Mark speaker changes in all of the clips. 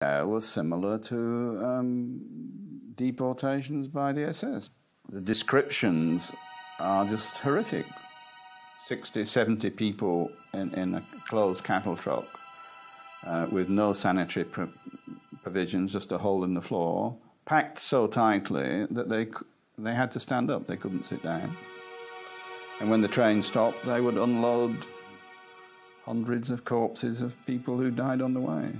Speaker 1: Was similar to deportations by the SS. The descriptions are just horrific. 60, 70 people in a closed cattle truck with no sanitary provisions, just a hole in the floor, packed so tightly that they had to stand up, they couldn't sit down. And when the train stopped, they would unload hundreds of corpses of people who died on the way.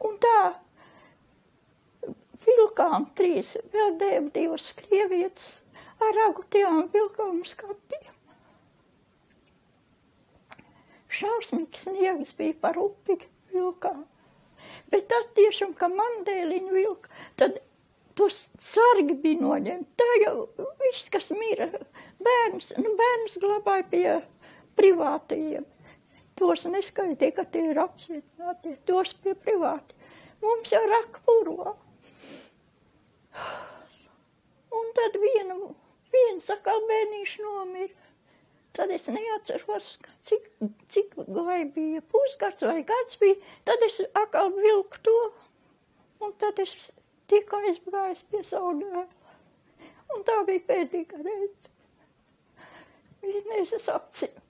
Speaker 2: Un tā vilkām trīs, vēl divas krievietes ar ragutiem vilkām skatiem. Šausmīgs sniegs bija par upi vilkām. Bet tas tiešām, ka man dēliņu vilka, tad tos sargi bija noņemti. Tā jau viss, kas mira, bērns glabāja pie privātajiem. Tos neskaitīja, ka tie ir apcietināti, tos pie privāti. Mums jau raka purvā. Un tad viens atkal bērnīši nomira. Tad es neatceros, cik vai bija pusgads vai gads bija. Tad es atkal vilku to. Un tad es tikai aizgājis pie savu dēlu. Un tā bija pēdīga reize. Vienreiz es apcīju.